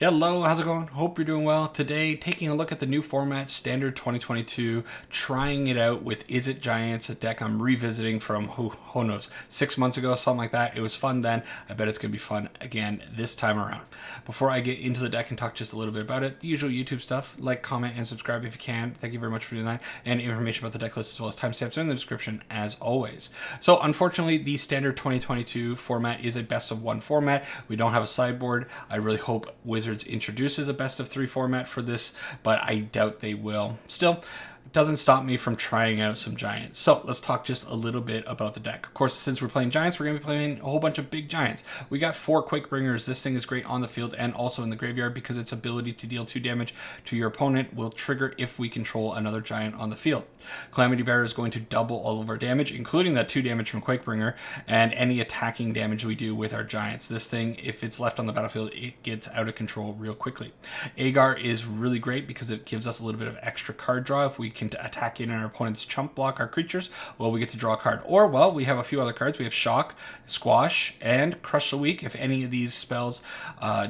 Hello, how's it going? Hope you're doing well. Today, taking a look at the new format, Standard 2022, trying it out with Izzet Giants, a deck I'm revisiting from, who knows, 6 months ago, something like that. It was fun then. I bet it's going to be fun again this time around. Before I get into the deck and talk just a little bit about it, the usual YouTube stuff, like, comment, and subscribe if you can. Thank you very much for doing that. And information about the deck list as well as timestamps are in the description as always. So, unfortunately, the Standard 2022 format is a best of one format. We don't have a sideboard. I really hope Wizards introduces a best of three format for this, but I doubt they will. Still, it doesn't stop me from trying out some Giants. So let's talk just a little bit about the deck. Of course, since we're playing Giants, we're going to be playing a whole bunch of big Giants. We got 4 Quake Bringers. This thing is great on the field and also in the graveyard because its ability to deal 2 damage to your opponent will trigger if we control another Giant on the field. Calamity Bearer is going to double all of our damage, including that 2 damage from Quake Bringer, and any attacking damage we do with our Giants. This thing, if it's left on the battlefield, it gets out of control real quickly. Aggro is really great because it gives us a little bit of extra card draw. If we can attack in our opponent's chump block our creatures, well, we get to draw a card. Or, well, we have a few other cards. We have Shock, Squash, and Crush the Weak. If any of these spells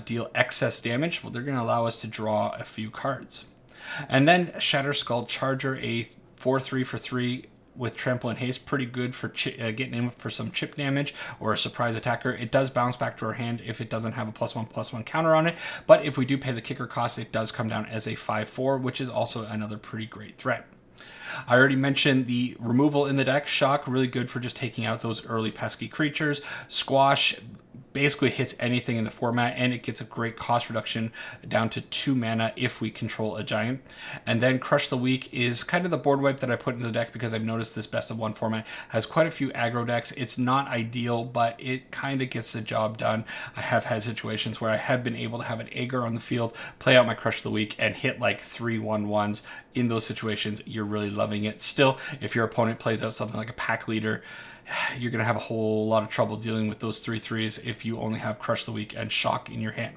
deal excess damage, well, they're going to allow us to draw a few cards. And then Shatter Skull Charger, a 4/3 for 3 with Trample and Haste, pretty good for getting in for some chip damage or a surprise attacker. It does bounce back to our hand if it doesn't have a +1/+1 counter on it, but if we do pay the kicker cost, it does come down as a 5/4, which is also another pretty great threat. I already mentioned the removal in the deck. Shock, really good for just taking out those early pesky creatures. Squash basically hits anything in the format, and it gets a great cost reduction down to 2 mana if we control a Giant. And then Crush the Weak is kind of the board wipe that I put in the deck because I've noticed this best of one format has quite a few aggro decks. It's not ideal, but it kind of gets the job done. I have had situations where I have been able to have an aggro on the field, play out my Crush the Weak, and hit like 3/1/1s. In those situations, you're really loving it. Still, if your opponent plays out something like a Pack Leader, you're going to have a whole lot of trouble dealing with those 3/3s if you only have Crush the Weak and Shock in your hand.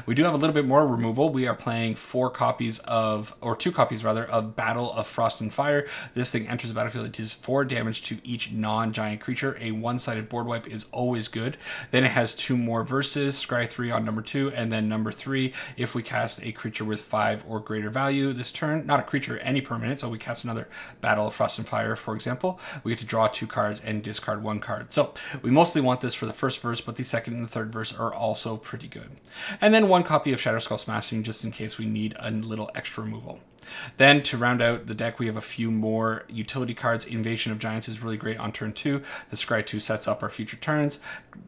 We do have a little bit more removal. We are playing 2 copies rather, of Battle of Frost and Fire. This thing enters the battlefield. It does 4 damage to each non-giant creature. A one-sided board wipe is always good. Then it has 2 more verses, Scry 3 on number 2, and then number 3, if we cast a creature with 5 or greater value this turn, not a creature, any permanent, so we cast another Battle of Frost and Fire, for example, we get to draw 2 cards and discard 1 card. So we mostly want this for the first verse, but the second and the third verse are also pretty good. And then 1 copy of Shatter Skull Smashing just in case we need a little extra removal. Then to round out the deck, we have a few more utility cards. Invasion of Giants is really great on turn 2. The Scry 2 sets up our future turns.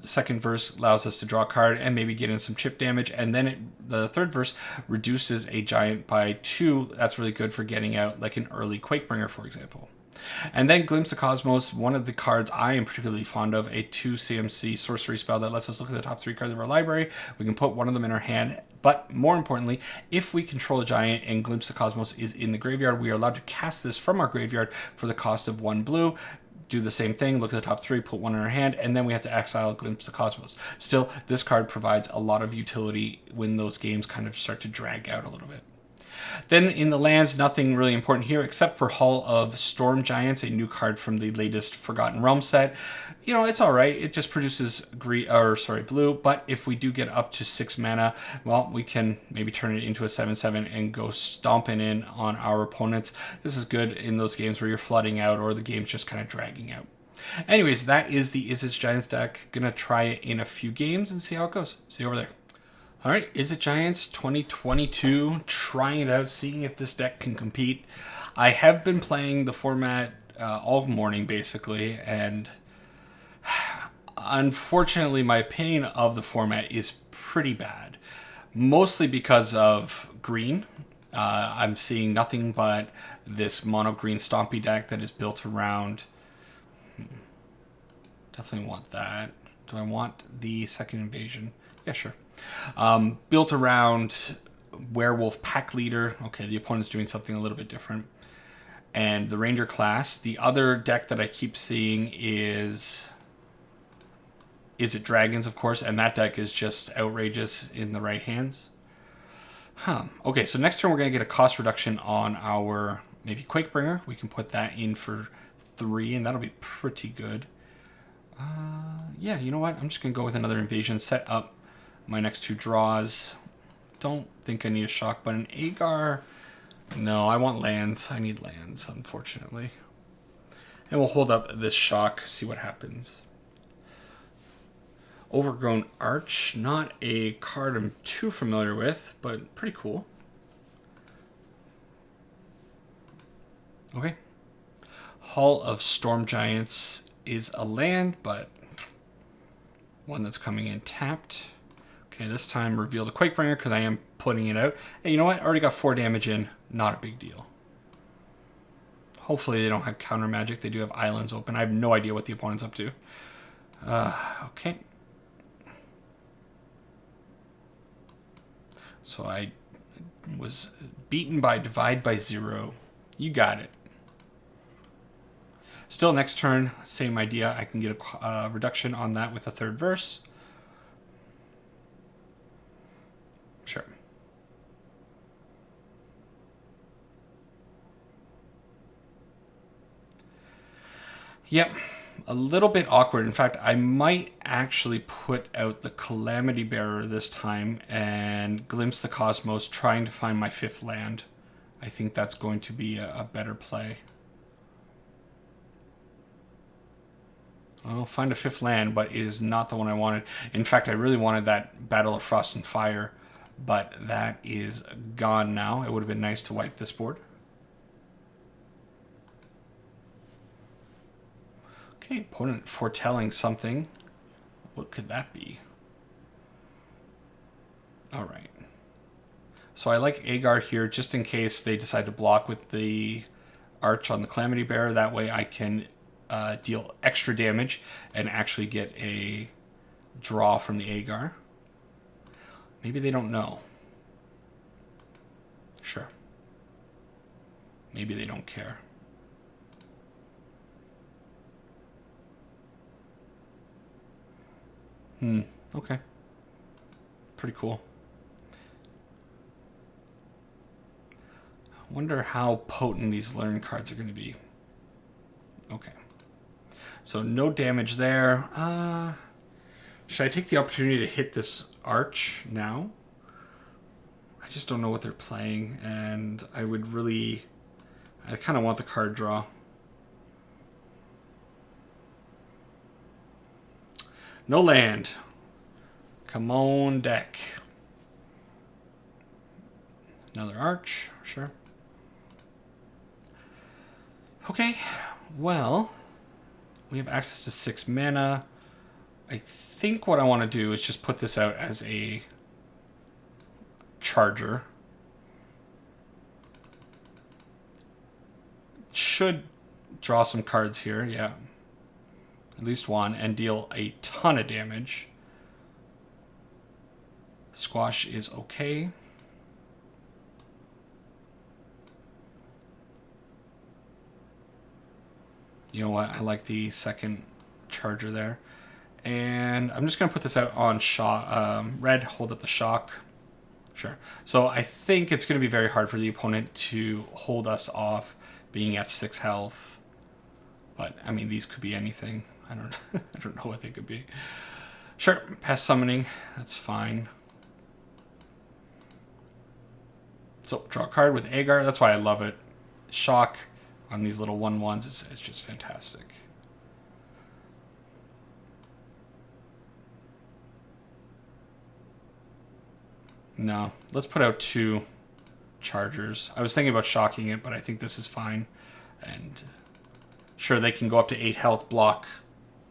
The second verse allows us to draw a card and maybe get in some chip damage. And then the third verse reduces a Giant by 2. That's really good for getting out like an early Quakebringer, for example. And then Glimpse of Cosmos, one of the cards I am particularly fond of, a 2 CMC sorcery spell that lets us look at the top 3 cards of our library. We can put one of them in our hand, but more importantly, if we control a Giant and Glimpse of Cosmos is in the graveyard, we are allowed to cast this from our graveyard for the cost of 1 blue. Do the same thing, look at the top 3, put 1 in our hand, and then we have to exile Glimpse of Cosmos. Still, this card provides a lot of utility when those games kind of start to drag out a little bit. Then in the lands, nothing really important here except for Hall of Storm Giants, a new card from the latest Forgotten Realms set. You know, it's alright. It just produces blue, but if we do get up to 6 mana, well, we can maybe turn it into a 7/7 and go stomping in on our opponents. This is good in those games where you're flooding out or the game's just kind of dragging out. Anyways, that is the Izzet Giants deck. Gonna try it in a few games and see how it goes. See you over there. All right, Izzet Giants 2022, trying it out, seeing if this deck can compete. I have been playing the format all morning, basically, and unfortunately, my opinion of the format is pretty bad. Mostly because of green. I'm seeing nothing but this mono green stompy deck that is built around... Definitely want that. Do I want the second invasion? Yeah, sure. Built around Werewolf Pack Leader. Okay, the opponent's doing something a little bit different. And the Ranger class. The other deck that I keep seeing is Izzet Dragons, of course, and that deck is just outrageous in the right hands. Okay, so next turn we're going to get a cost reduction on our maybe Quakebringer. We can put that in for 3, and that'll be pretty good. Yeah, you know what? I'm just going to go with another invasion, set up my next 2 draws. don't think I need a shock, but an Agar... No, I want lands. I need lands, unfortunately. And we'll hold up this shock, see what happens. Overgrown Arch, not a card I'm too familiar with, but pretty cool. Okay. Hall of Storm Giants is a land, but one that's coming in tapped. Okay, this time reveal the Quakebringer because I am putting it out. Hey, you know what? I already got 4 damage in. Not a big deal. Hopefully they don't have counter magic. They do have islands open. I have no idea what the opponent's up to. Okay. So I was beaten by Divide by 0. You got it. Still, next turn, same idea. I can get a reduction on that with a 3rd verse. Sure. Yep, a little bit awkward. In fact, I might actually put out the Calamity Bearer this time and Glimpse the Cosmos, trying to find my 5th land. I think that's going to be a better play. I'll find a 5th land, but it is not the one I wanted. In fact, I really wanted that Battle of Frost and Fire, but that is gone now. It would have been nice to wipe this board. Okay, opponent foretelling something. What could that be? All right. So I like Agar here just in case they decide to block with the Arch on the Calamity Bearer. That way I can deal extra damage and actually get a draw from the Agar. Maybe they don't know. Sure. Maybe they don't care. Okay. Pretty cool. I wonder how potent these learn cards are going to be. Okay. So no damage there. Should I take the opportunity to hit this Arch now? I just don't know what they're playing, and I would really... I kind of want the card draw. No land. Come on, deck. Another Arch, sure. Okay, well, we have access to 6 mana. I think what I want to do is just put this out as a charger. Should draw some cards here, yeah. At least one, and deal a ton of damage. Squash is okay. You know what? I like the second charger there. And I'm just going to put this out on red, hold up the shock. Sure. So I think it's going to be very hard for the opponent to hold us off being at 6 health. But, I mean, these could be anything. I don't know what they could be. Sure, pass summoning. That's fine. So, draw a card with Agar. That's why I love it. Shock on these little 1/1s is just fantastic. No, let's put out 2 chargers. I was thinking about shocking it, but I think this is fine. And sure, they can go up to 8 health, block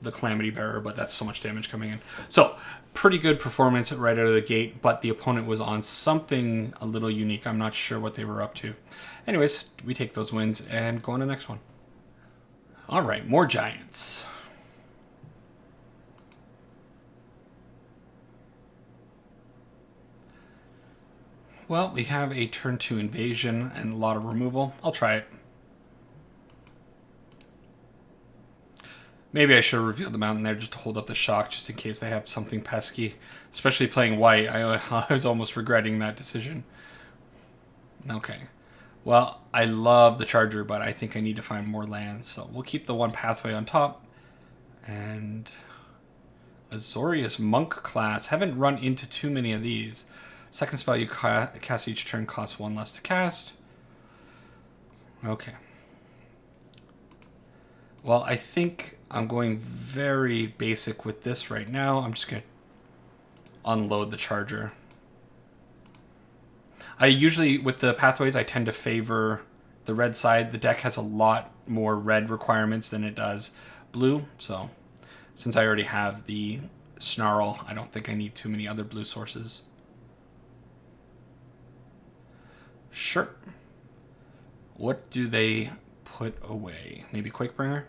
the Calamity Bearer, but that's so much damage coming in. So, pretty good performance right out of the gate, but the opponent was on something a little unique. I'm not sure what they were up to. Anyways, we take those wins and go on to the next one. All right, more Giants. Well, we have a turn 2 invasion and a lot of removal. I'll try it. Maybe I should have revealed the mountain there just to hold up the shock, just in case they have something pesky. Especially playing white, I was almost regretting that decision. Okay. Well, I love the charger, but I think I need to find more lands. So we'll keep the 1 pathway on top. And Azorius Monk class. Haven't run into too many of these. Second spell you cast each turn costs 1 less to cast. Okay. Well, I think I'm going very basic with this right now. I'm just going to unload the charger. I usually, with the pathways, I tend to favor the red side. The deck has a lot more red requirements than it does blue. So since I already have the Snarl, I don't think I need too many other blue sources. Sure. What do they put away? Maybe Quakebringer?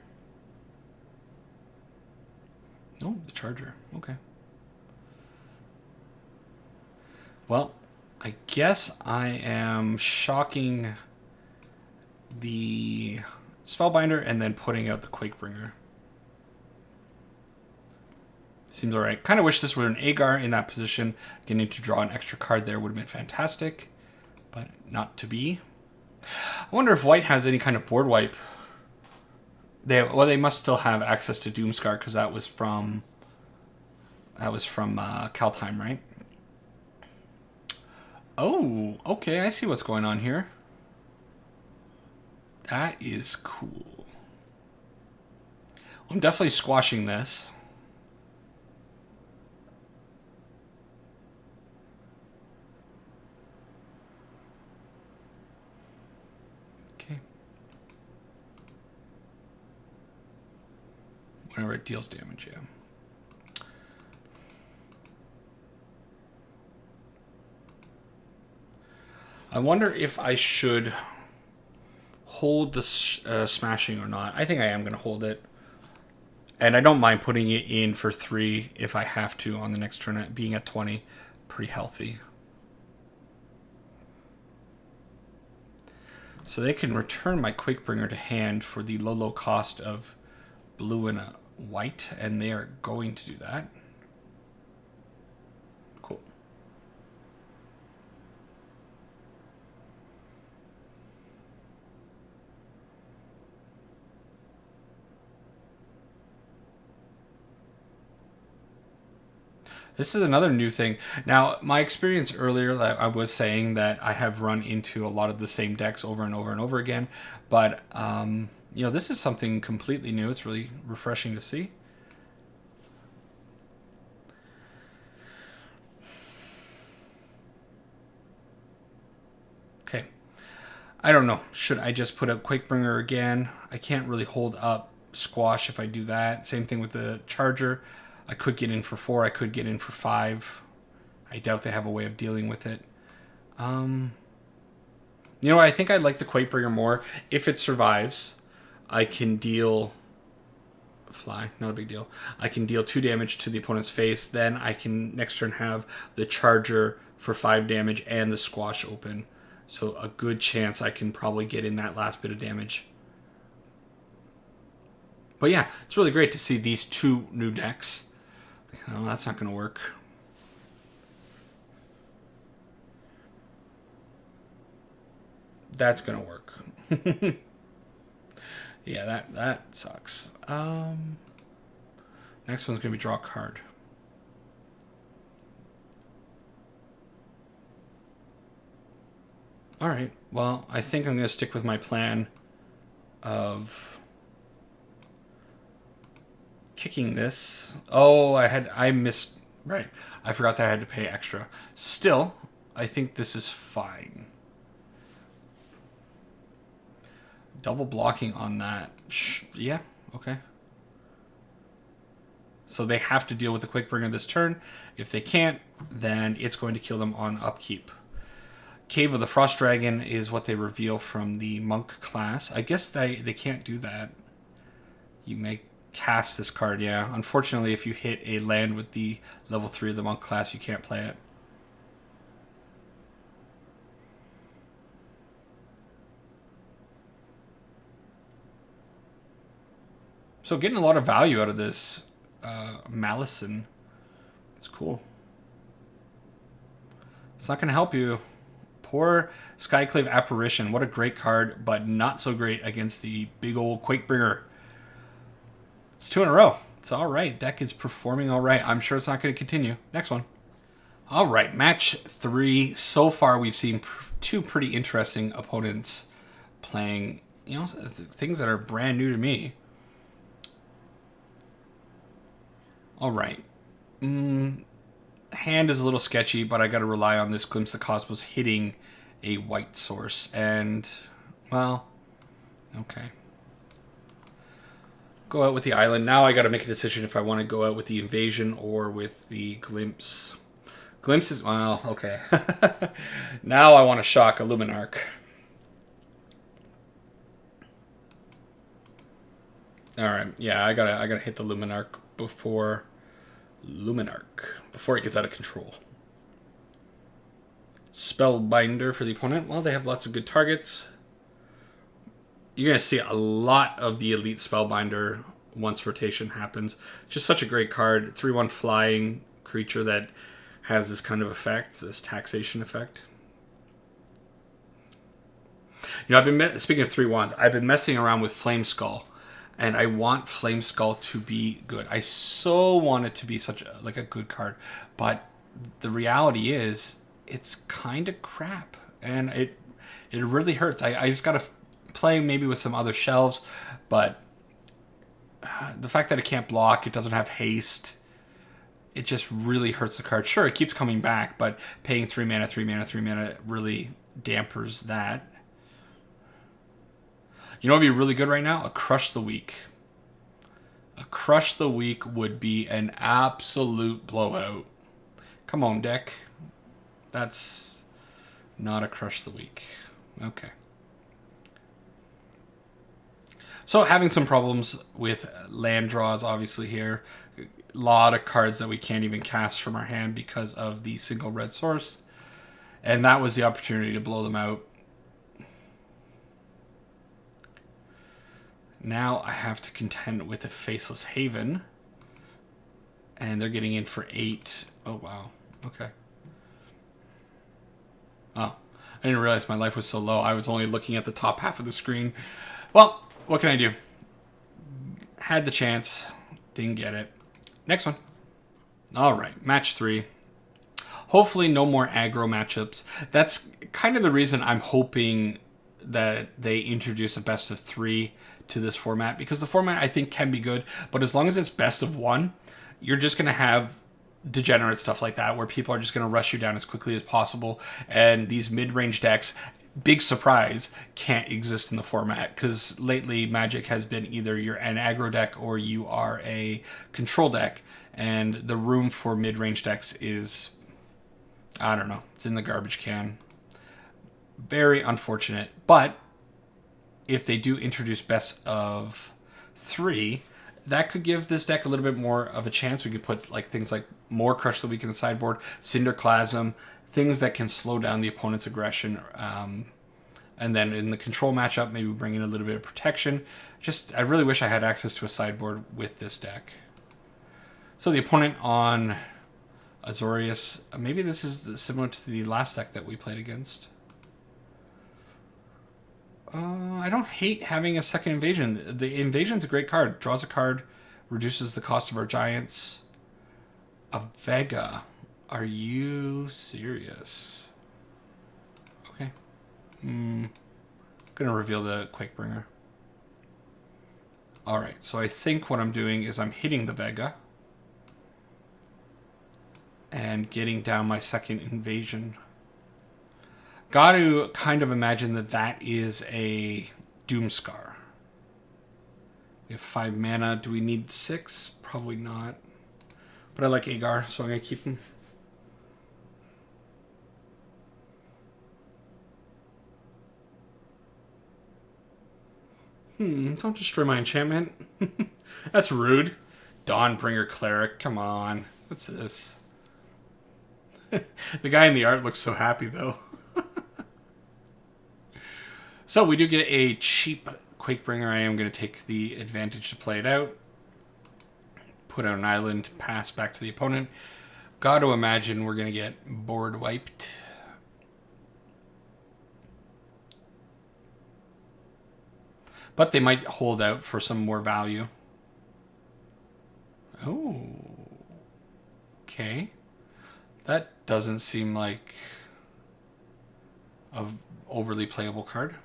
Oh, the charger. Okay. Well, I guess I am shocking the Spellbinder and then putting out the Quakebringer. Seems alright. Kind of wish this were an Agar in that position. Getting to draw an extra card there would have been fantastic, but not to be. I wonder if white has any kind of board wipe. They must still have access to Doomscar because that was from Kaldheim, right? Oh, okay, I see what's going on here. That is cool. I'm definitely squashing this. Okay. Whenever it deals damage, yeah. I wonder if I should hold the smashing or not. I think I am going to hold it. And I don't mind putting it in for 3 if I have to on the next turn. Being at 20, pretty healthy. So they can return my Quakebringer to hand for the low cost of blue and a white. And they are going to do that. Cool. This is another new thing. Now, my experience earlier, I was saying that I have run into a lot of the same decks over and over and over again. But, you know, this is something completely new. It's really refreshing to see. Okay. I don't know. Should I just put out Quakebringer again? I can't really hold up Squash if I do that. Same thing with the Charger. I could get in for 4. I could get in for 5. I doubt they have a way of dealing with it. You know, I think I like the Quakebringer more. If it survives, I can deal... Fly, not a big deal. I can deal 2 damage to the opponent's face. Then I can next turn have the Charger for 5 damage and the Squash open. So a good chance I can probably get in that last bit of damage. But yeah, it's really great to see these 2 new decks. Oh, that's not going to work. That's going to work. Yeah, that sucks. Next one's going to be draw a card. Alright, well, I think I'm going to stick with my plan of kicking this. Oh, I missed. Right. I forgot that I had to pay extra. Still, I think this is fine. Double blocking on that. Yeah, okay. So they have to deal with the Quakebringer this turn. If they can't, then it's going to kill them on upkeep. Cave of the Frost Dragon is what they reveal from the Monk class. I guess they can't do that. You may cast this card, yeah. Unfortunately, if you hit a land with the level 3 of the Monk class, you can't play it. So getting a lot of value out of this Malison. It's cool. It's not going to help you. Poor Skyclave Apparition. What a great card, but not so great against the big old Quakebringer. It's 2 in a row. It's all right. Deck is performing all right. I'm sure it's not going to continue. Next one. All right, match 3. So far, we've seen two pretty interesting opponents playing, things that are brand new to me. All right. Hand is a little sketchy, but I got to rely on this Glimpse the Cosmos hitting a white source. And, well, okay. Go out with the island. Now I got to make a decision if I want to go out with the invasion or with the Glimpse. Glimpse is, well, okay. Now I want to shock a Luminarch. All right, yeah, I gotta hit the Luminarch before it gets out of control. Spellbinder for the opponent. Well, they have lots of good targets. You're gonna see a lot of the elite Spellbinder once rotation happens. Just such a great card. 3/1 flying creature that has this kind of effect, this taxation effect. I've been speaking of 3/1s. I've been messing around with Flame Skull, and I want Flame Skull to be good. I so want it to be such a good card, but the reality is it's kind of crap, and it really hurts. I just gotta play maybe with some other shelves, but the fact that it can't block, it doesn't have haste. It just really hurts the card. Sure, it keeps coming back, but paying 3 mana, 3 mana, 3 mana really dampers that. You know what would be really good right now? A Crush the Weak. A Crush the Weak would be an absolute blowout. Come on, deck. That's not a Crush the Weak. Okay. So having some problems with land draws, obviously, here. A lot of cards that we can't even cast from our hand because of the single red source. And that was the opportunity to blow them out. Now I have to contend with a Faceless Haven. And they're getting in for 8. Oh, wow. Okay. Oh, I didn't realize my life was so low. I was only looking at the top half of the screen. Well, what can I do? Had the chance. Didn't get it. Next one. All right, match 3. Hopefully no more aggro matchups. That's kind of the reason I'm hoping that they introduce a best of 3 to this format, because the format I think can be good, but as long as it's best of 1, you're just going to have degenerate stuff like that where people are just going to rush you down as quickly as possible, and these mid-range decks, big surprise, can't exist in the format, because lately Magic has been either you're an aggro deck or you are a control deck, and the room for mid-range decks is, I don't know, it's in the garbage can. Very unfortunate, but if they do introduce best of 3, that could give this deck a little bit more of a chance. We could put things like more Crush the Weak in the sideboard, Cinderclasm, things that can slow down the opponent's aggression. And then in the control matchup, maybe bring in a little bit of protection. I really wish I had access to a sideboard with this deck. So the opponent on Azorius, maybe this is similar to the last deck that we played against. I don't hate having a second invasion. The invasion's a great card. Draws a card, reduces the cost of our giants. A Vega. Are you serious? Okay. I'm gonna reveal the Quakebringer. Alright, so I think what I'm doing is I'm hitting the Vega and getting down my second invasion. Got to kind of imagine that is a Doomscar. We have 5 mana. Do we need 6? Probably not. But I like Agar, so I'm going to keep him. Don't destroy my enchantment. That's rude. Dawnbringer Cleric, come on. What's this? The guy in the art looks so happy, though. So we do get a cheap Quakebringer. I am going to take the advantage to play it out. Put out an island, pass back to the opponent. Got to imagine we're going to get board wiped. But they might hold out for some more value. Oh. Okay. That doesn't seem like a overly playable card.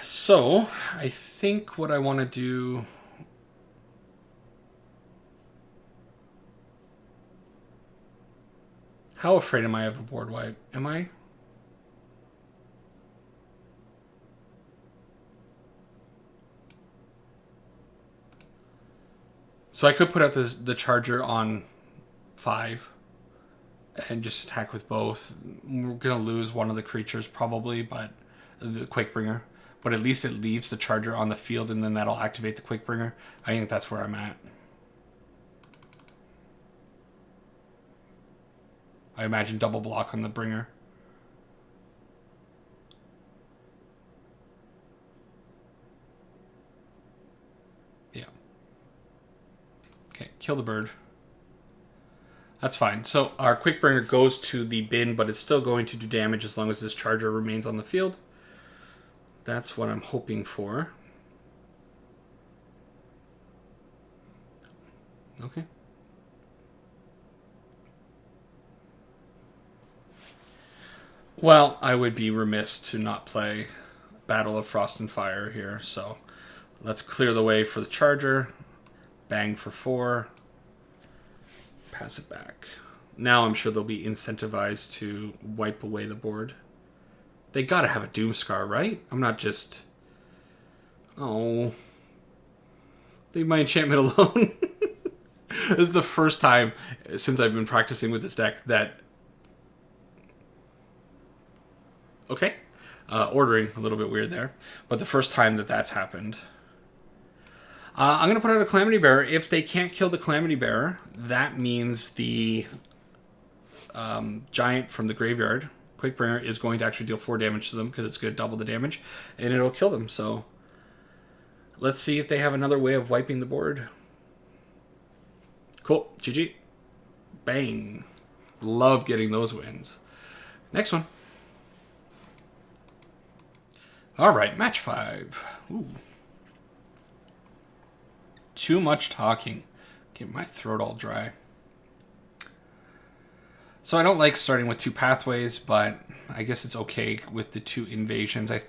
So, I think what I want to do... How afraid am I of a board wipe? Am I? So I could put out the charger on 5 and just attack with both. We're going to lose one of the creatures probably, but the Quakebringer. But at least it leaves the charger on the field, and then that'll activate the Quakebringer. I think that's where I'm at. I imagine double block on the bringer. Yeah. Okay, kill the bird. That's fine. So our Quakebringer goes to the bin, but it's still going to do damage as long as this charger remains on the field. That's what I'm hoping for. Okay. Well, I would be remiss to not play Battle of Frost and Fire here, so let's clear the way for the charger. Bang for 4. Pass it back. Now I'm sure they'll be incentivized to wipe away the board. They gotta have a Doomscar, right? I'm not just... Oh. Leave my enchantment alone. This is the first time since I've been practicing with this deck that... Okay. Ordering, a little bit weird there. But the first time that that's happened. I'm going to put out a Calamity Bearer. If they can't kill the Calamity Bearer, that means the Giant from the graveyard, Quakebringer, is going to actually deal 4 damage to them because it's going to double the damage, and it'll kill them. So let's see if they have another way of wiping the board. Cool. GG. Bang. Love getting those wins. Next one. All right, match 5. Ooh. Too much talking. Get my throat all dry. So I don't like starting with 2 pathways, but I guess it's okay with the 2 invasions. I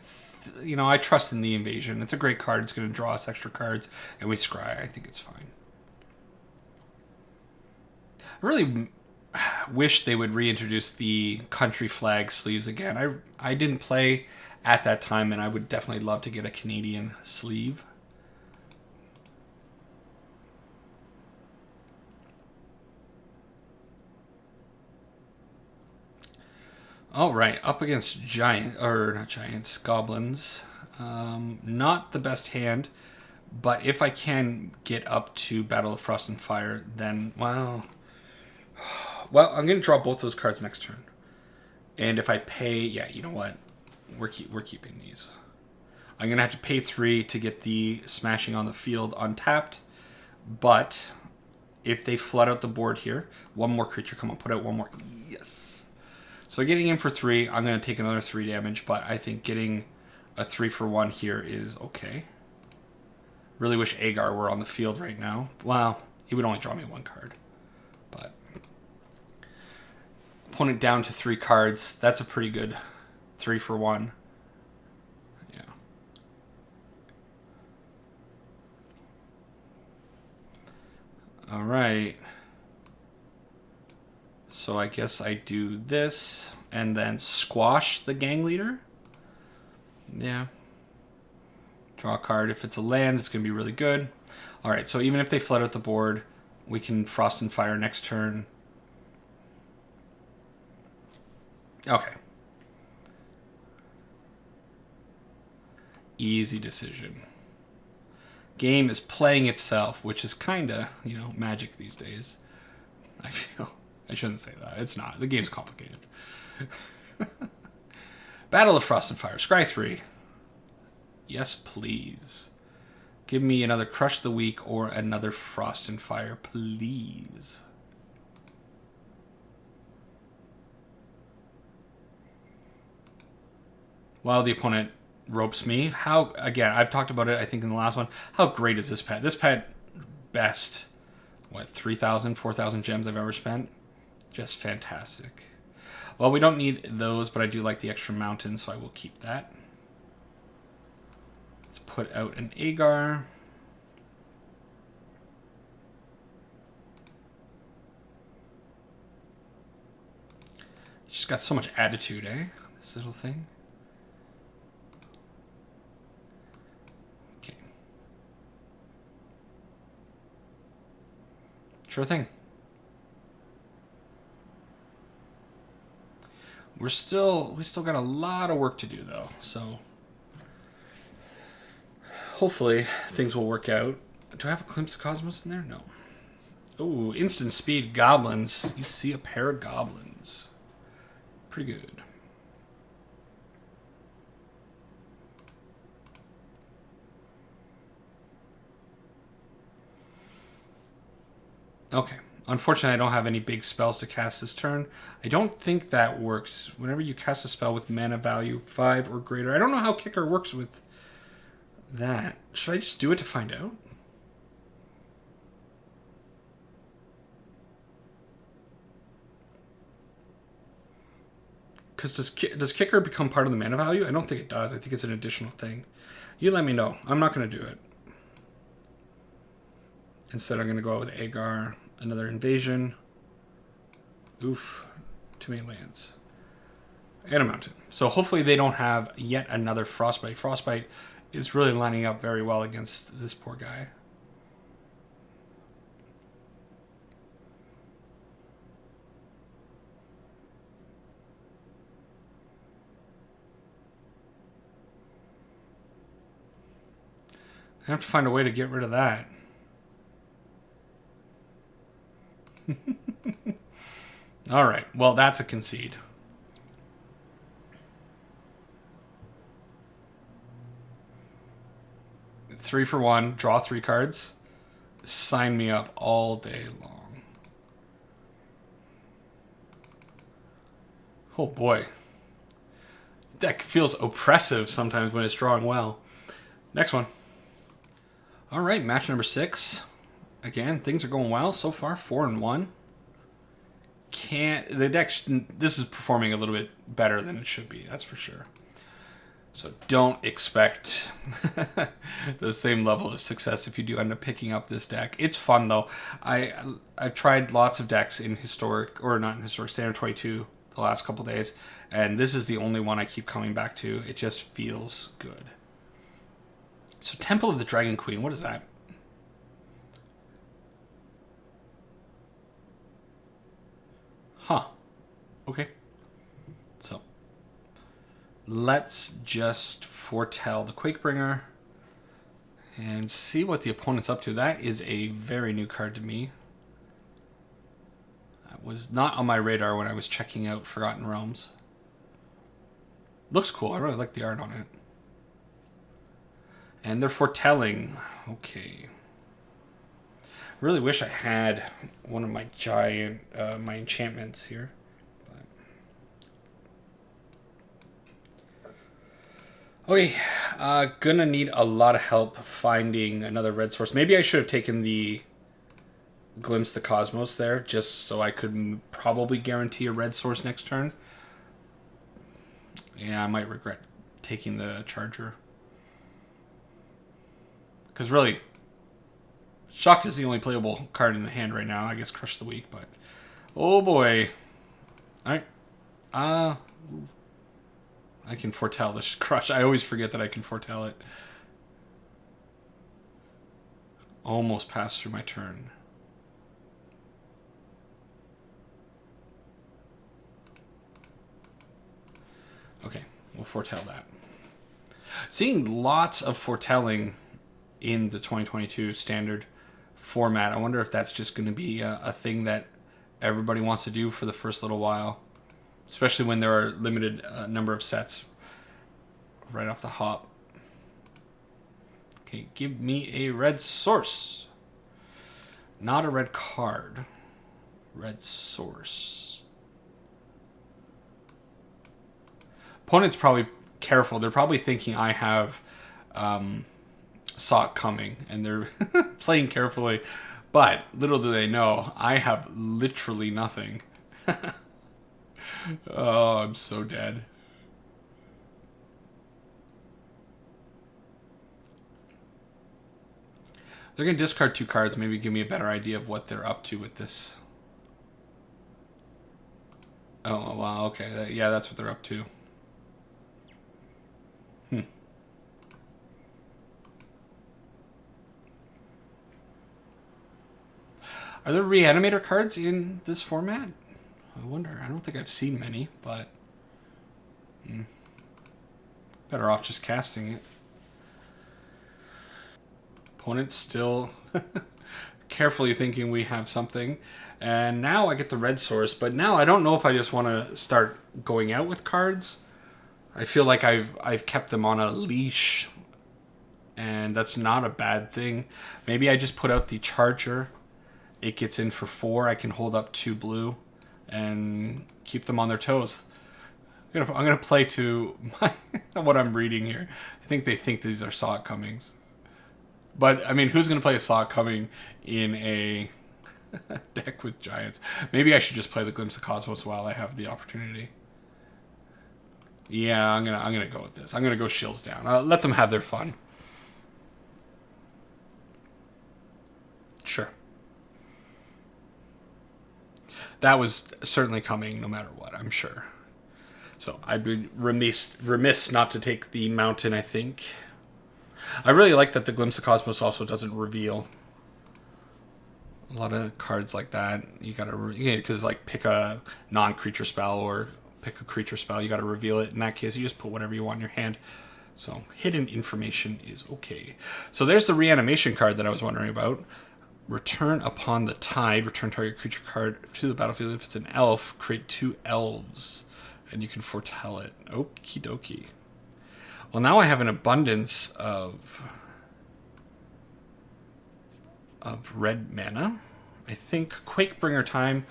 trust in the invasion. It's a great card. It's going to draw us extra cards, and we scry. I think it's fine. I really wish they would reintroduce the country flag sleeves again. I didn't play at that time, and I would definitely love to get a Canadian sleeve. All right, up against Goblins. Not the best hand, but if I can get up to Battle of Frost and Fire, then, well, I'm going to draw both those cards next turn. And if I pay, yeah, you know what? We're keeping these. I'm going to have to pay 3 to get the Smashing on the Field untapped, but if they flood out the board here, one more creature, come on, put out one more. Yes. So getting in for 3, I'm going to take another 3 damage, but I think getting a 3 for 1 here is okay. Really wish Agar were on the field right now. Well, he would only draw me 1 card. But opponent down to 3 cards. That's a pretty good 3 for 1. Yeah. All right. So I guess I do this and then squash the gang leader. Yeah. Draw a card. If it's a land, it's going to be really good. All right, so even if they flood out the board, we can Frost and Fire next turn. Okay. Easy decision. Game is playing itself, which is kind of, magic these days. I feel. I shouldn't say that. It's not. The game's complicated. Battle of Frost and Fire. Scry 3. Yes, please. Give me another Crush the Weak or another Frost and Fire, please. While the opponent ropes me. How, again, I've talked about it, I think, in the last one. How great is this pet? This pet, best, what, 3,000, 4,000 gems I've ever spent? Just fantastic. Well, we don't need those, but I do like the extra mountain, so I will keep that. Let's put out an Agar. She's got so much attitude, eh? This little thing. Okay. Sure thing. We still got a lot of work to do though, so hopefully things will work out. Do I have a Glimpse of Cosmos in there? No. Oh, instant speed goblins. You see a pair of goblins. Pretty good. Okay. Unfortunately, I don't have any big spells to cast this turn. I don't think that works. Whenever you cast a spell with mana value 5 or greater, I don't know how Kicker works with that. Should I just do it to find out? Because does Kicker become part of the mana value? I don't think it does. I think it's an additional thing. You let me know. I'm not going to do it. Instead, I'm going to go out with Agar. Another invasion. Oof. Too many lands. And a mountain. So hopefully they don't have yet another Frostbite. Frostbite is really lining up very well against this poor guy. I have to find a way to get rid of that. All right. Well, that's a concede. Three for one. Draw 3 cards. Sign me up all day long. Oh boy. Deck feels oppressive sometimes when it's drawing well. Next one. All right, match number 6. Again, things are going well so far. 4-1. The deck. This is performing a little bit better than it should be. That's for sure. So don't expect the same level of success if you do end up picking up this deck. It's fun though. I've tried lots of decks in historic, or not in historic, standard 22 the last couple days, and this is the only one I keep coming back to. It just feels good. So Temple of the Dragon Queen, what is that? Huh. Okay. So let's just foretell the Quakebringer and see what the opponent's up to. That is a very new card to me. That was not on my radar when I was checking out Forgotten Realms. Looks cool. I really like the art on it. And they're foretelling. Okay. Really wish I had one of my giant, my enchantments here. But... okay, gonna need a lot of help finding another red source. Maybe I should have taken the Glimpse the Cosmos there, just so I could probably guarantee a red source next turn. Yeah, I might regret taking the Charger. Because really, Shock is the only playable card in the hand right now. I guess Crush the Weak, but... oh boy. Alright. I can foretell this Crush. I always forget that I can foretell it. Almost passed through my turn. Okay, we'll foretell that. Seeing lots of foretelling in the 2022 standard format. I wonder if that's just going to be a thing that everybody wants to do for the first little while, especially when there are limited number of sets right off the hop. Okay, give me a red source. Not a red card. Red source. Opponent's probably careful. They're probably thinking I have saw it coming, and they're playing carefully. But little do they know, I have literally nothing. Oh, I'm so dead. They're going to discard 2 cards, maybe give me a better idea of what they're up to with this. Oh, wow, okay. Yeah, that's what they're up to. Are there Reanimator cards in this format? I wonder. I don't think I've seen many, but... better off just casting it. Opponent's still carefully thinking we have something. And now I get the red source, but now I don't know if I just want to start going out with cards. I feel like I've kept them on a leash, and that's not a bad thing. Maybe I just put out the Charger. It gets in for 4. I can hold up 2 blue and keep them on their toes. I'm gonna play to what I'm reading here. I think they think these are Saw It Comings. But, I mean, who's going to play a Saw It Coming in a deck with Giants? Maybe I should just play the Glimpse of Cosmos while I have the opportunity. Yeah, I'm gonna go with this. I'm going to go Shields down. Let them have their fun. Sure. That was certainly coming no matter what, I'm sure. So I'd be remiss not to take the Mountain, I think. I really like that the Glimpse of Cosmos also doesn't reveal. A lot of cards like that, you gotta, because like pick a non-creature spell or pick a creature spell, you gotta reveal it. In that case, you just put whatever you want in your hand. So hidden information is okay. So there's the Reanimation card that I was wondering about. Return upon the tide. Return target creature card to the battlefield. If it's an elf, create 2 elves, and you can foretell it. Okie dokie. Well, now I have an abundance of red mana. I think Quakebringer time,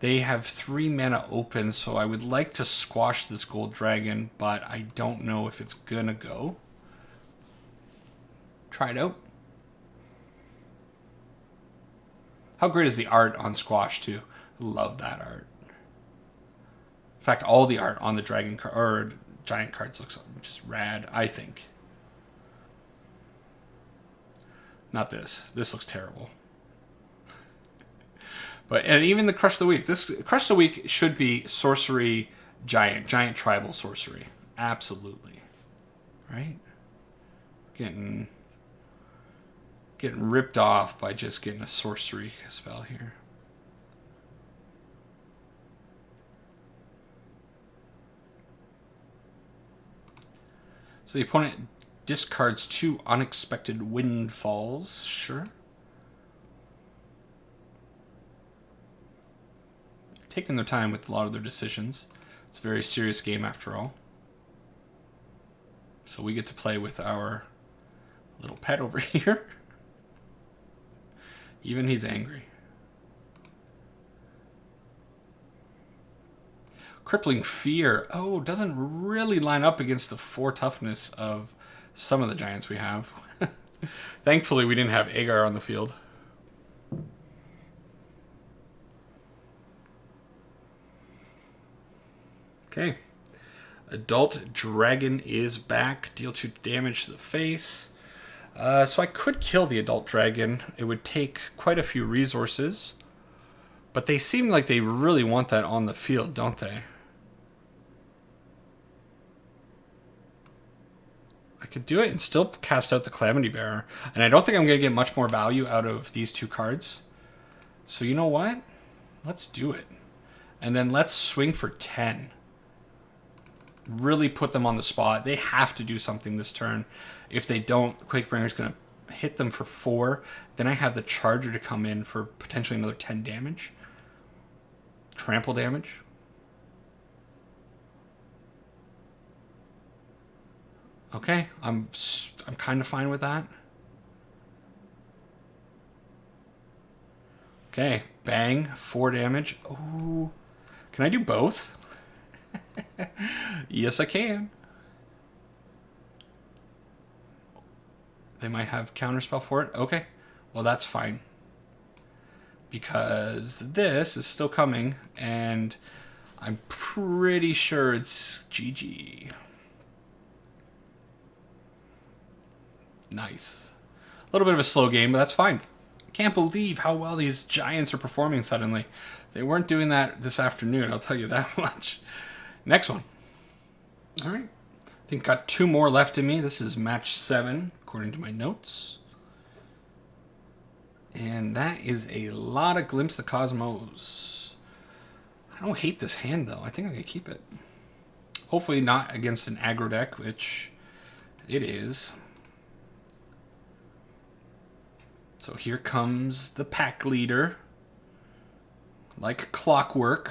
they have 3 mana open, so I would like to squash this gold dragon, but I don't know if it's gonna go. Try it out. How great is the art on Squash, too? Love that art. In fact, all the art on the dragon card or Giant cards looks just rad, I think. Not this. This looks terrible. But and even the Crush of the Week. This Crush of the Week should be sorcery giant tribal sorcery. Absolutely. Right? Getting ripped off by just getting a sorcery spell here. So the opponent discards 2 unexpected windfalls. Sure. Taking their time with a lot of their decisions. It's a very serious game after all. So we get to play with our little pet over here. Even he's angry. Crippling Fear. Oh, doesn't really line up against the 4 toughness of some of the Giants we have. Thankfully, we didn't have Agar on the field. Okay. Adult Dragon is back. Deal 2 damage to the face. So I could kill the Adult Dragon. It would take quite a few resources. But they seem like they really want that on the field, don't they? I could do it and still cast out the Calamity Bearer. And I don't think I'm going to get much more value out of these 2 cards. So you know what? Let's do it. And then let's swing for 10. Really put them on the spot. They have to do something this turn. If they don't, Quakebringer's going to hit them for 4. Then I have the Charger to come in for potentially another 10 damage. Trample damage. Okay, I'm kind of fine with that. Okay, bang, 4 damage. Ooh, can I do both? Yes, I can. They might have counterspell for it. Okay, well that's fine. Because this is still coming, and I'm pretty sure it's GG. Nice. A little bit of a slow game, but that's fine. Can't believe how well these Giants are performing suddenly. They weren't doing that this afternoon, I'll tell you that much. Next one. All right. I think got 2 more left in me. This is match 7, according to my notes. And that is a lot of Glimpse the Cosmos. I don't hate this hand, though. I think I'm going to keep it. Hopefully not against an aggro deck, which it is. So here comes the pack leader. Like clockwork.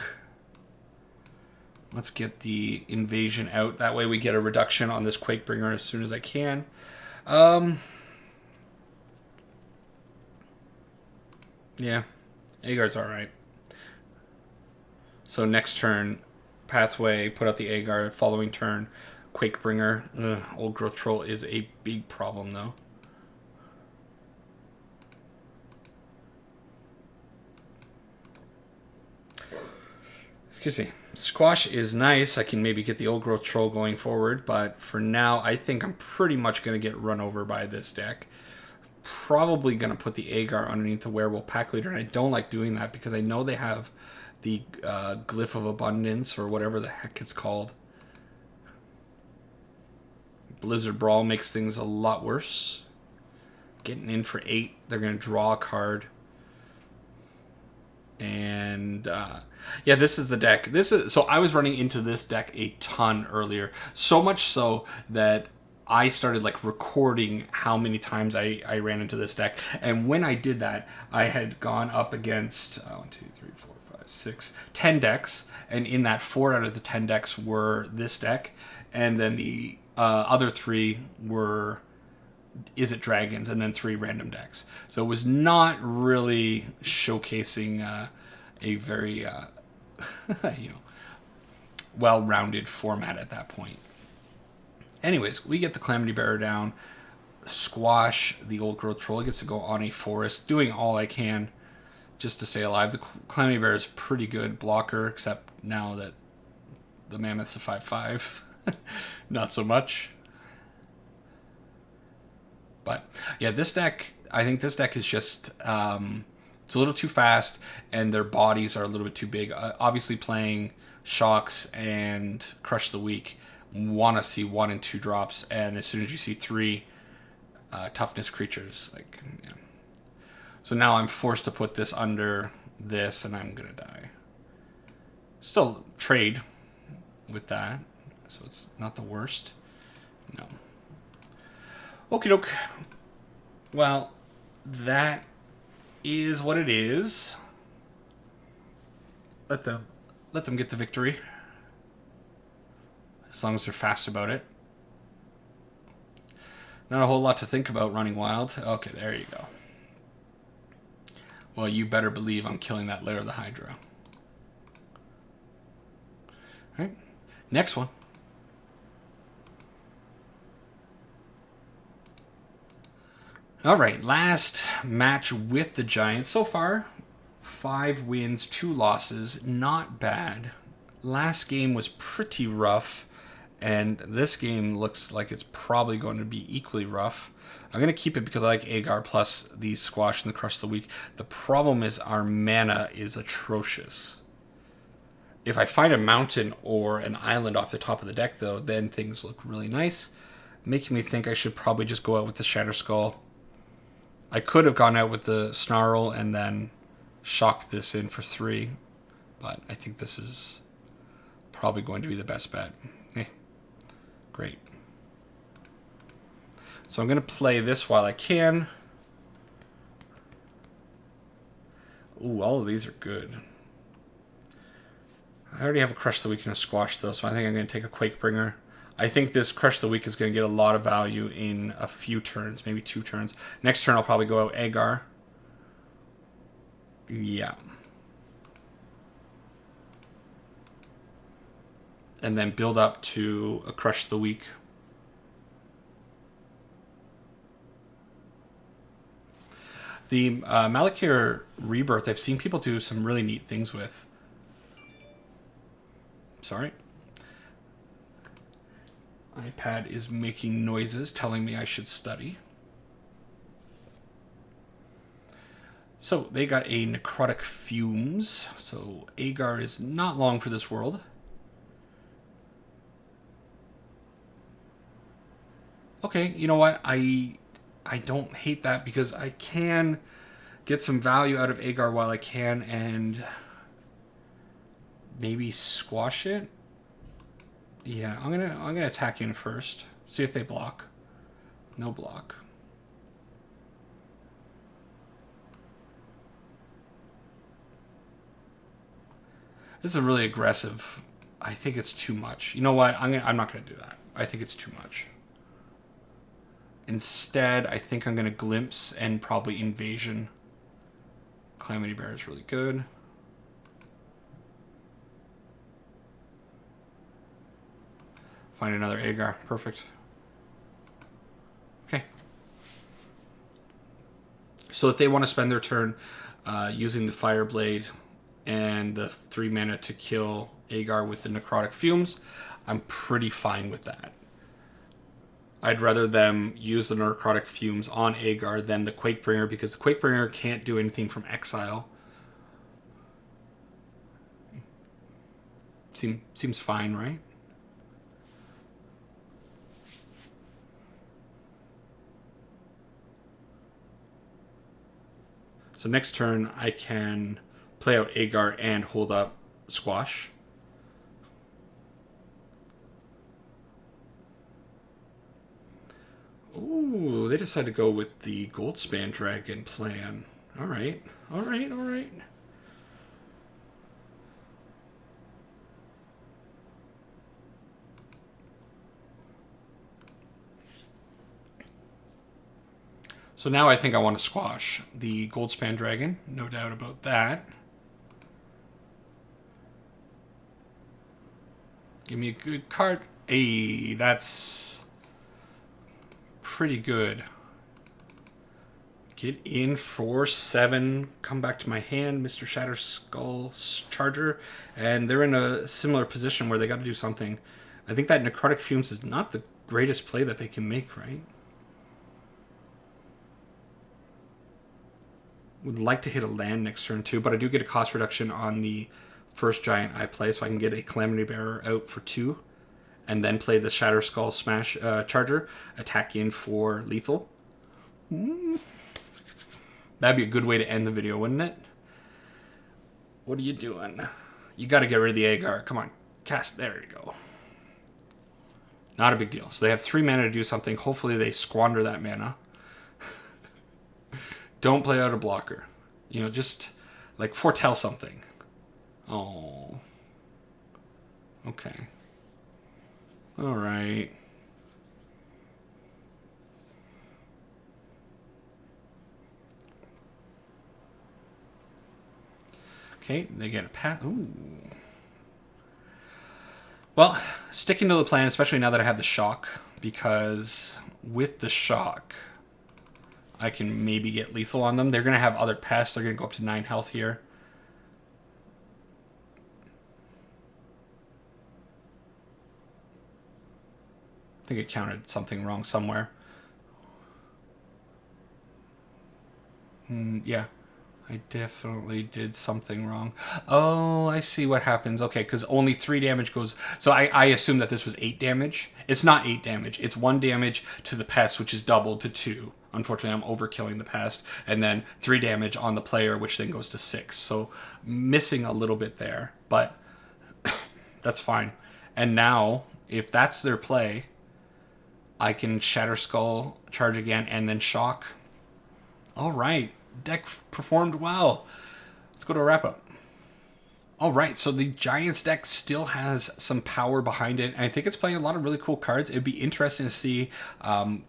Let's get the invasion out. That way we get a reduction on this Quake Bringer as soon as I can. Yeah, Agar's alright. So next turn, Pathway, put out the Agar. Following turn, Quake Bringer. Old Growth Troll is a big problem, though. Excuse me. Squash is nice. I can maybe get the Old Growth Troll going forward, but for now, I think I'm pretty much going to get run over by this deck. Probably going to put the Agar underneath the Werewolf Pack Leader, and I don't like doing that because I know they have the Glyph of Abundance, or whatever the heck it's called. Blizzard Brawl makes things a lot worse. Getting in for 8, they're going to draw a card. And yeah, this is the deck. So I was running into this deck a ton earlier, so much so that I started like recording how many times I ran into this deck. And when I did that, I had gone up against 1, 2, 3, 4, 5, 6, 10 decks, and in that 4 out of the 10 decks were this deck, and then the other 3 were Izzet Dragons, and then 3 random decks. So it was not really showcasing a very well-rounded format at that point. Anyways, we get the Calamity Bearer down, squash the Old Growth Troll. It gets to go on a forest, doing all I can just to stay alive. The Calamity Bearer is a pretty good blocker, except now that the Mammoth's a 5/5. Not so much. But yeah, this deck, I think this deck is just, it's a little too fast, and their bodies are a little bit too big. Obviously playing Shocks and Crush the Weak, want to see 1 and 2 drops, and as soon as you see 3 toughness creatures, like, yeah. So now I'm forced to put this under this, and I'm gonna die. Still trade with that, so it's not the worst. No. Okie doke. Well, that is what it is. Let them get the victory. As long as they're fast about it. Not a whole lot to think about running wild. Okay, there you go. Well, you better believe I'm killing that Lair of the Hydra. Alright, next one. Alright, last match with the Giants. So far, 5 wins, 2 losses. Not bad. Last game was pretty rough, and this game looks like it's probably going to be equally rough. I'm going to keep it because I like Agar plus the Squash and the Crush of the Week. The problem is our mana is atrocious. If I find a mountain or an island off the top of the deck, though, then things look really nice, making me think I should probably just go out with the Shatter Skull. I could have gone out with the Snarl and then shocked this in for 3, but I think this is probably going to be the best bet. Hey, great. So I'm going to play this while I can. Ooh, all of these are good. I already have a Crush the Weak and a Squash, though, so I think I'm going to take a Quake Bringer. I think this Crush the Weak is going to get a lot of value in a few turns, maybe 2 turns. Next turn, I'll probably go out Agar. Yeah. And then build up to a Crush the Weak. The Malakir Rebirth, I've seen people do some really neat things with. Sorry. iPad is making noises telling me I should study. So they got a Necrotic Fumes. So Agar is not long for this world. Okay, you know what? I don't hate that because I can get some value out of Agar while I can and maybe squash it. Yeah, I'm gonna attack in first. See if they block. No block. This is really aggressive. I think it's too much. You know what? I'm not gonna do that. I think it's too much. Instead, I think I'm gonna glimpse and probably invasion. Calamity Bear is really good. Find another Agar. Perfect. Okay. So if they want to spend their turn using the Fireblade and the 3 mana to kill Agar with the Necrotic Fumes, I'm pretty fine with that. I'd rather them use the Necrotic Fumes on Agar than the Quakebringer, because the Quakebringer can't do anything from exile. Seems fine, right? So next turn, I can play out Agar and hold up Squash. Ooh, they decided to go with the Goldspan Dragon plan. All right, all right, all right. So now I think I want to squash the Goldspan Dragon. No doubt about that. Give me a good card. Hey, that's pretty good. Get in for 7. Come back to my hand, Mr. Shatterskull Charger. And they're in a similar position where they got to do something. I think that Necrotic Fumes is not the greatest play that they can make, right? Would like to hit a land next turn too, but I do get a cost reduction on the first giant I play, so I can get a Calamity Bearer out for 2, and then play the Shatterskull Smash Charger, attack in for lethal. That'd be a good way to end the video, wouldn't it? What are you doing? You got to get rid of the Agar. Come on, cast. There you go. Not a big deal. So they have 3 mana to do something. Hopefully they squander that mana. Don't play out a blocker. You know, just like foretell something. Oh. Okay. All right. Okay, they get a pass. Ooh. Well, sticking to the plan, especially now that I have the shock, because with the shock, I can maybe get lethal on them. They're going to have other pests. They're going to go up to 9 health here. I think it counted something wrong somewhere. Yeah, I definitely did something wrong. Oh, I see what happens. Okay, because only 3 damage goes... So I assume that this was 8 damage. It's not 8 damage. It's 1 damage to the pest, which is doubled to 2. Unfortunately, I'm overkilling the pest. And then 3 damage on the player, which then goes to 6. So missing a little bit there. But that's fine. And now, if that's their play, I can Shatterskull charge again and then shock. All right. Deck performed well. Let's go to a wrap-up. All right, so the Giants deck still has some power behind it, and I think it's playing a lot of really cool cards. It'd be interesting to see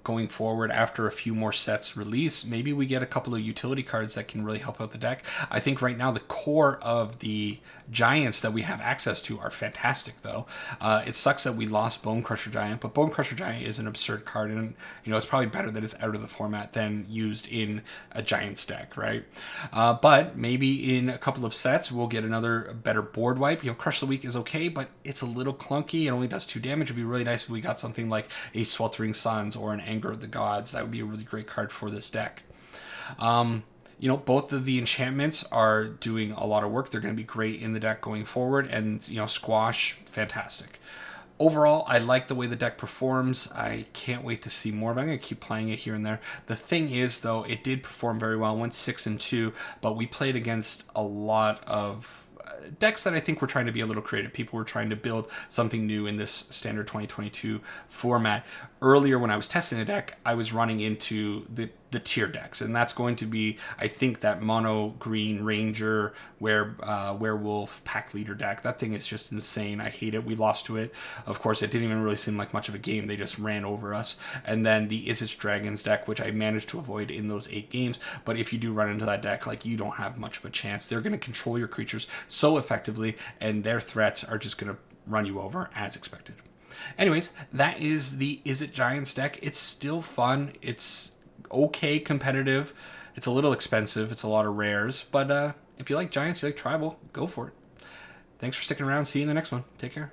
going forward after a few more sets release. Maybe we get a couple of utility cards that can really help out the deck. I think right now the core of the Giants that we have access to are fantastic, though. It sucks that we lost Bone Crusher Giant, but Bone Crusher Giant is an absurd card, and it's probably better that it's out of the format than used in a Giants deck, right? But maybe in a couple of sets we'll get another better board wipe. Crush the Weak is okay, but it's a little clunky. It only does 2 damage. It'd be really nice if we got something like a Sweltering Suns or an Anger of the Gods. That would be a really great card for this deck. Both of the enchantments are doing a lot of work. They're going to be great in the deck going forward, and Squash, fantastic. Overall, I like the way the deck performs. I can't wait to see more, but I'm going to keep playing it here and there. The thing is, though, it did perform very well. It went 6-2, but we played against a lot of decks that I think were trying to be a little creative. People were trying to build something new in this standard 2022 format. Earlier, when I was testing the deck, I was running into the tier decks, and that's going to be, I think, that mono green ranger werewolf pack leader deck. That thing is just insane. I hate it. We lost to it. Of course, it didn't even really seem like much of a game. They just ran over us. And then the Izzet Dragons deck, which I managed to avoid in those 8 games. But if you do run into that deck, you don't have much of a chance. They're going to control your creatures so effectively, and their threats are just going to run you over as expected. Anyways, that is the Izzet Giants deck. It's still fun. It's okay competitive. It's a little expensive. It's a lot of rares. But if you like Giants, you like Tribal, go for it. Thanks for sticking around. See you in the next one. Take care.